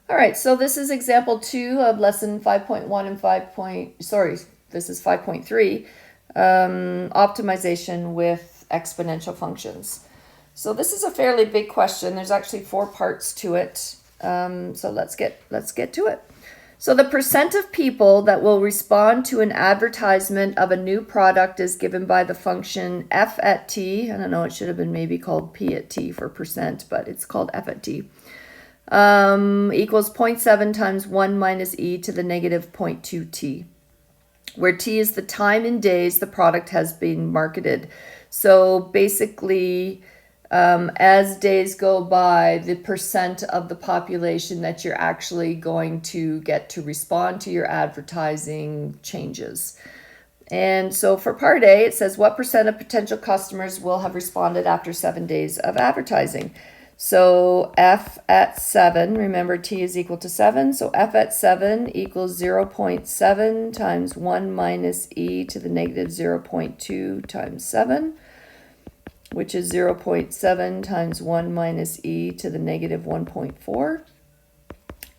All right, so this is example 2 of lesson 5.1 and this is 5.3, optimization with exponential functions. So this is a fairly big question. There's actually 4 parts to it. So let's get to it. So the percent of people that will respond to an advertisement of a new product is given by the function f at t. I don't know, it should have been maybe called p at t for percent, but it's called f at t. Equals 0.7 times 1 minus e to the negative 0.2 t, where t is the time in days the product has been marketed. So basically, as days go by, the percent of the population that you're actually going to get to respond to your advertising changes. And so for part A, it says what percent of potential customers will have responded after 7 days of advertising. So f at 7, remember t is equal to 7, so f at 7 equals 0.7 times 1 minus e to the negative 0.2 times 7, which is 0.7 times 1 minus e to the negative 1.4.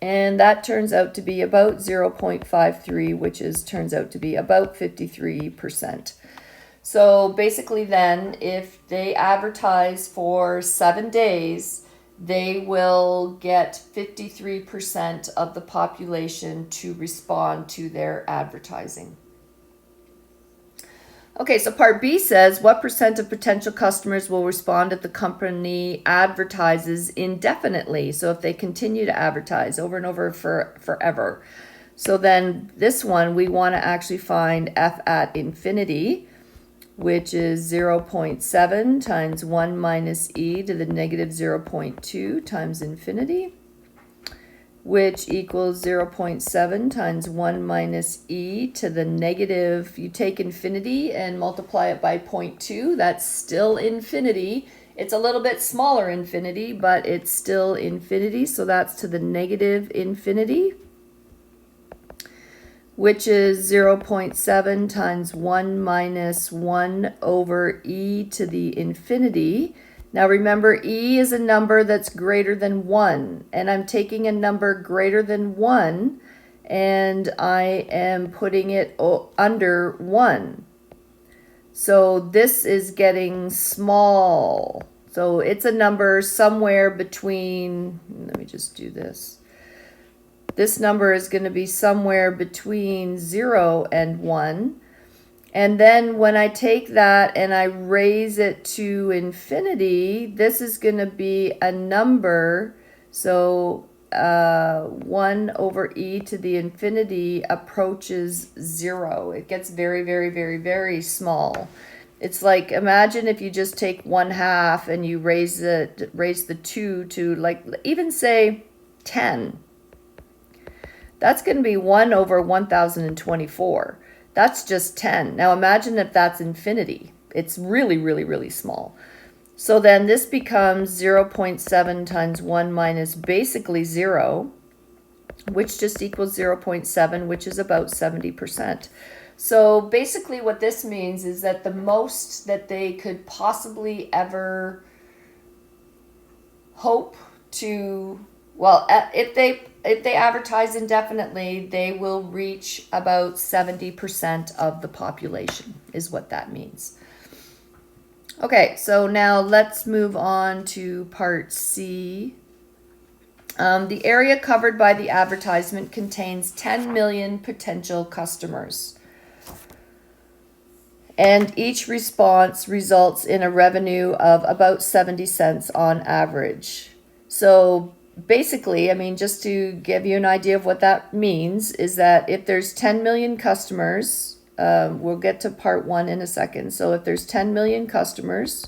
And that turns out to be about 0.53, which turns out to be about 53%. So basically then, if they advertise for 7 days, they will get 53% of the population to respond to their advertising. Okay, so part B says, what percent of potential customers will respond if the company advertises indefinitely? So if they continue to advertise over and over forever. So then this one, we want to actually find f at infinity, which is 0.7 times 1 minus e to the negative 0.2 times infinity, which equals 0.7 times 1 minus e to the negative, you take infinity and multiply it by 0.2, that's still infinity. It's a little bit smaller infinity, but it's still infinity, so that's to the negative infinity, which is 0.7 times 1 minus 1 over e to the infinity. Now remember, e is a number that's greater than 1, and I'm taking a number greater than 1, and I am putting it under 1. So this is getting small. So it's a number somewhere between, let me just do this. This number is going to be somewhere between 0 and 1. And then when I take that and I raise it to infinity, this is going to be a number. So 1 over e to the infinity approaches 0. It gets very, very, very, very small. It's like, imagine if you just take 1/2 and you raise the 2 to, like, even say 10. That's going to be 1 over 1024. That's just 10. Now imagine if that's infinity. It's really, really, really small. So then this becomes 0.7 times 1 minus basically 0, which just equals 0.7, which is about 70%. So basically what this means is that the most that they could possibly ever hope to, well, if they advertise indefinitely, they will reach about 70% of the population, is what that means. Okay, so now let's move on to part C. The area covered by the advertisement contains 10 million potential customers, and each response results in a revenue of about 70 cents on average. So basically, I mean, just to give you an idea of what that means, is that if there's 10 million customers, we'll get to part 1 in a second. So if there's 10 million customers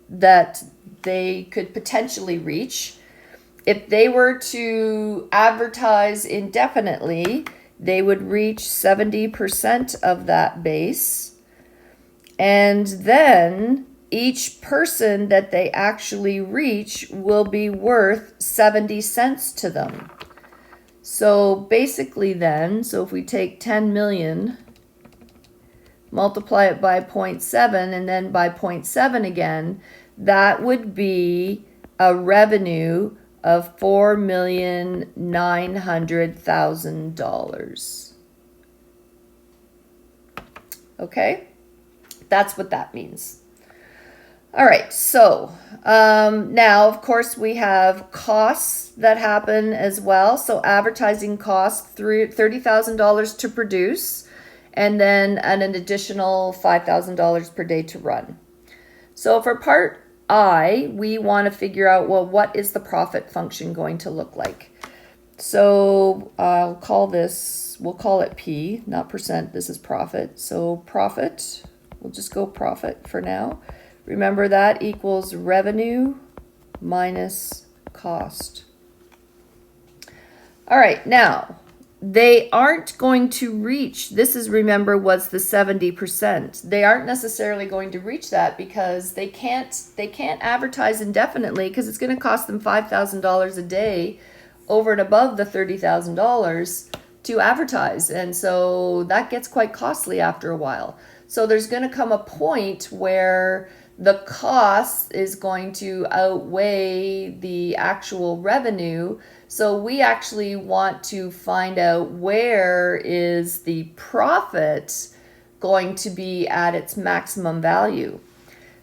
that they could potentially reach, if they were to advertise indefinitely, they would reach 70% of that base. And then each person that they actually reach will be worth 70 cents to them. So basically then, so if we take 10 million, multiply it by 0.7 and then by 0.7 again, that would be a revenue of $4,900,000. Okay, that's what that means. All right, so now, of course, we have costs that happen as well. So advertising costs $30,000 to produce, and then an additional $5,000 per day to run. So for part I, we want to figure out, well, what is the profit function going to look like? So we'll call it P, not percent. This is profit. So profit, we'll just go profit for now. Remember that equals revenue minus cost. All right, now they aren't going to reach, this is, remember, was the 70%. They aren't necessarily going to reach that because they can't advertise indefinitely, because it's going to cost them $5,000 a day over and above the $30,000 to advertise. And so that gets quite costly after a while. So there's going to come a point where the cost is going to outweigh the actual revenue. So we actually want to find out where is the profit going to be at its maximum value.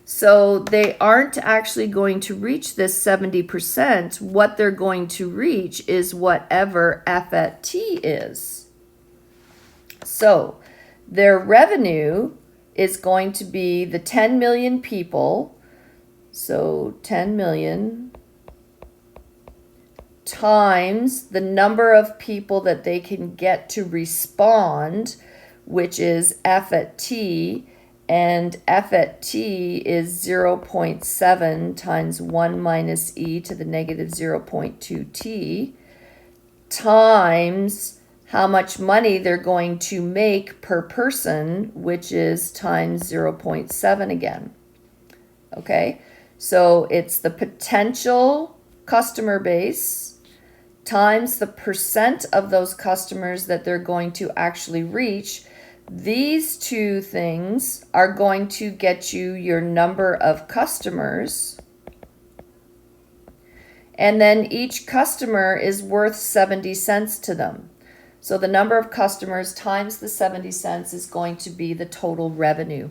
So they aren't actually going to reach this 70%. What they're going to reach is whatever F at T is. So their revenue is going to be the 10 million people. So 10 million times the number of people that they can get to respond, which is F at T, and F at T is 0.7 times 1 minus e to the negative 0.2 t, times how much money they're going to make per person, which is times 0.7 again. Okay, so it's the potential customer base times the percent of those customers that they're going to actually reach. These two things are going to get you your number of customers. And then each customer is worth 70 cents to them. So the number of customers times the 70 cents is going to be the total revenue.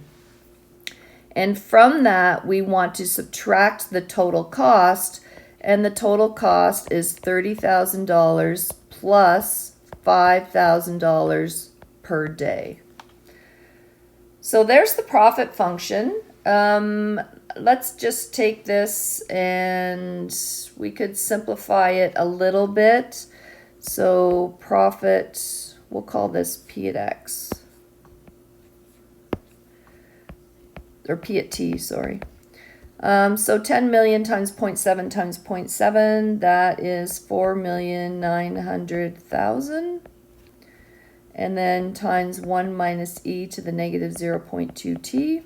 And from that, we want to subtract the total cost. And the total cost is $30,000 plus $5,000 per day. So there's the profit function. Let's just take this and we could simplify it a little bit. So profit, we'll call this P at X. Or P at T, sorry. So 10 million times 0.7 times 0.7, that is 4,900,000. And then times 1 minus e to the negative 0.2 t.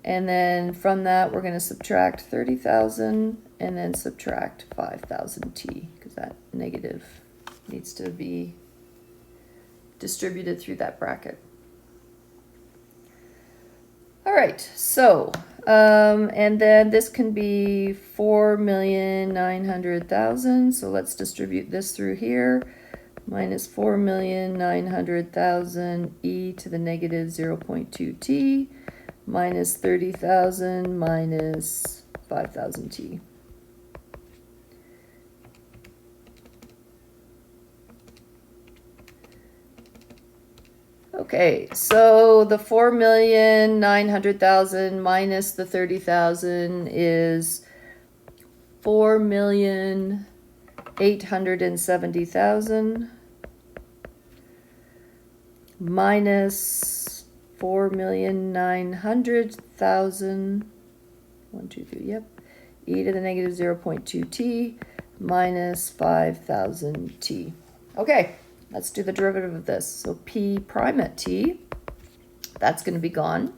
And then from that, we're going to subtract 30,000 and then subtract 5,000 t, because that negative needs to be distributed through that bracket. All right, so, and then this can be 4,900,000. So let's distribute this through here. Minus 4,900,000 e to the negative 0.2 t minus 30,000 minus 5,000 t. Okay, so the 4,900,000 minus the 30,000 is 4,870,000 minus 4,900,000, 1, 2, 3, yep, e to the negative 0.2 t minus 5,000 t. Okay, let's do the derivative of this. So p prime at t, that's going to be gone.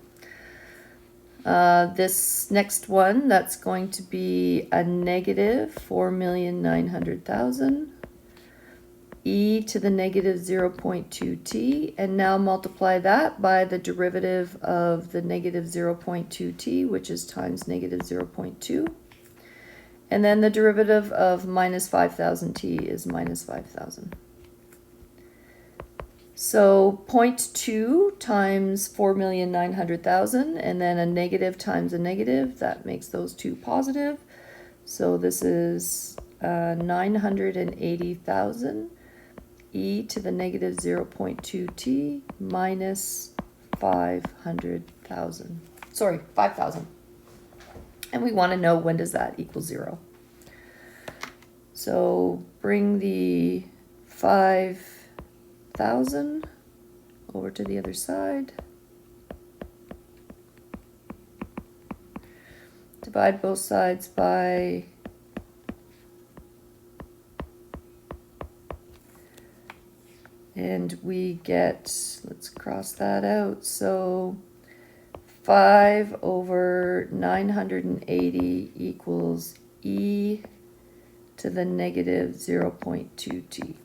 This next one, that's going to be a negative 4,900,000 e to the negative 0.2 t, and now multiply that by the derivative of the negative 0.2 t, which is times negative 0.2. And then the derivative of minus 5,000t is minus 5,000. So 0.2 times 4,900,000, and then a negative times a negative, that makes those two positive. So this is 980,000 e to the negative 0.2t minus 500,000. Sorry, 5,000. And we want to know, when does that equal 0? So bring the 5,000 over to the other side. Divide both sides by and we get, let's cross that out, so 5 over 980 equals e to the negative 0.2t.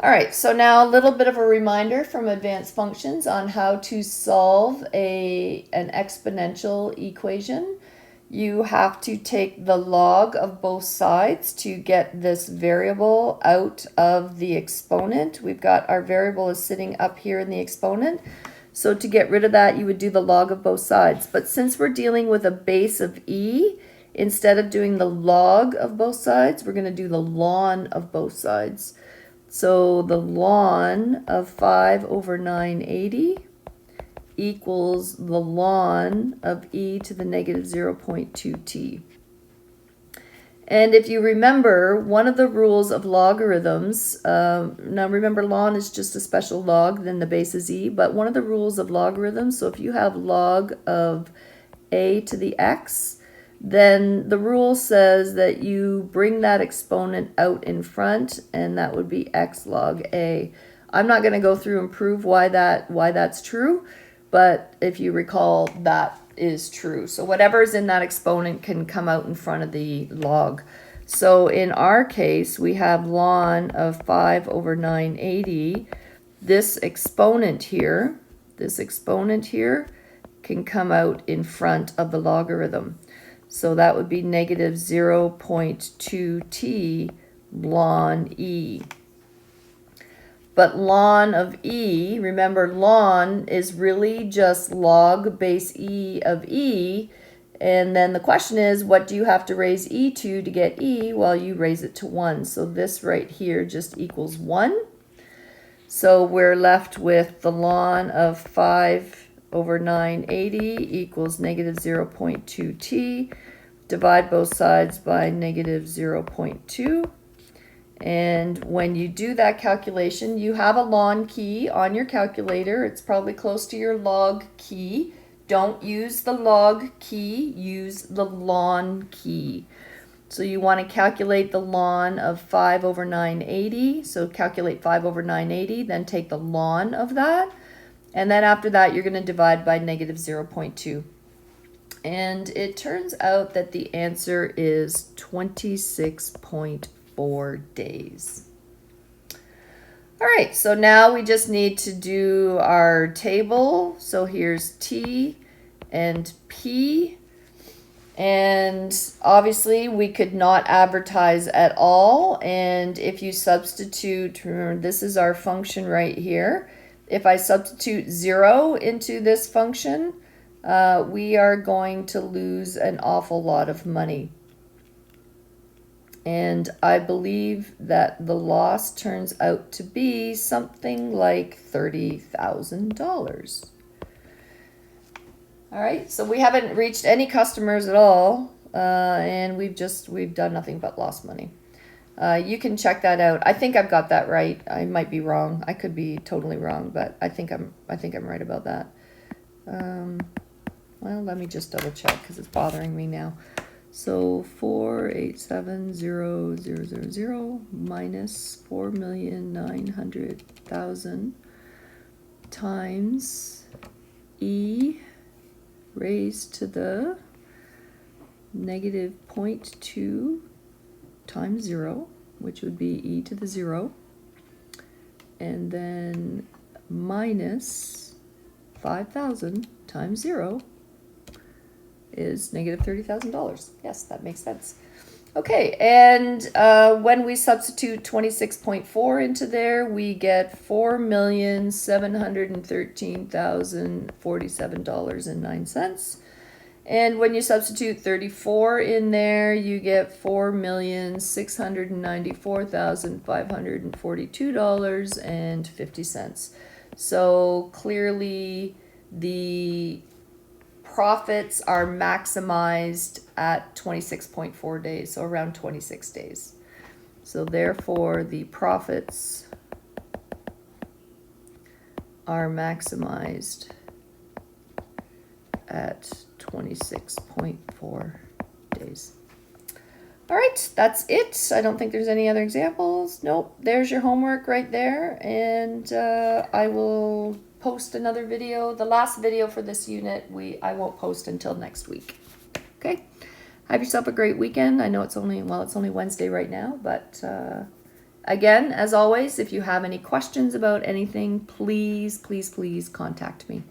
All right, so now a little bit of a reminder from advanced functions on how to solve an exponential equation. You have to take the log of both sides to get this variable out of the exponent. We've got our variable is sitting up here in the exponent. So to get rid of that, you would do the log of both sides. But since we're dealing with a base of e, instead of doing the log of both sides, we're going to do the ln of both sides. So the ln of 5 over 980 equals the ln of e to the negative 0.2t. And if you remember, one of the rules of logarithms, now remember ln is just a special log, then the base is e, but one of the rules of logarithms, so if you have log of a to the x, then the rule says that you bring that exponent out in front, and that would be x log a. I'm not going to go through and prove why that's true, but if you recall, that is true. So whatever's in that exponent can come out in front of the log. So in our case, we have ln of 5 over 980. This exponent here can come out in front of the logarithm. So that would be negative 0.2t ln e. But ln of e, remember ln is really just log base e of e. And then the question is, what do you have to raise e to get e? Well, you raise it to 1. So this right here just equals 1. So we're left with the ln of 5 over 980 equals negative 0.2t. Divide both sides by negative 0.2. And when you do that calculation, you have a ln key on your calculator. It's probably close to your log key. Don't use the log key, use the ln key. So you want to calculate the ln of 5 over 980. So calculate 5 over 980, then take the ln of that. And then after that, you're going to divide by negative 0.2. And it turns out that the answer is 26.4 days. All right, so now we just need to do our table. So here's T and P. And obviously we could not advertise at all. And if you substitute, remember this is our function right here. If I substitute 0 into this function, we are going to lose an awful lot of money. And I believe that the loss turns out to be something like $30,000. All right, so we haven't reached any customers at all, and we've done nothing but lost money. You can check that out. I think I've got that right. I might be wrong. I could be totally wrong, but I think I'm right about that. Well, let me just double check because it's bothering me now. So 487,000 minus 4,900,000 times e raised to the negative 0.2 times 0, which would be e to the 0, and then minus 5,000 times 0 is negative $30,000. Yes, that makes sense. Okay, and when we substitute 26.4 into there, we get $4,713,047.09. And when you substitute 34 in there, you get $4,694,542.50. So clearly the profits are maximized at 26.4 days, so around 26 days. So therefore the profits are maximized at 26.4 days. All right, that's it. I don't think there's any other examples. Nope, there's your homework right there. And I will post another video. The last video for this unit, I won't post until next week. Okay, have yourself a great weekend. I know it's only Wednesday right now, but again, as always, if you have any questions about anything, please contact me.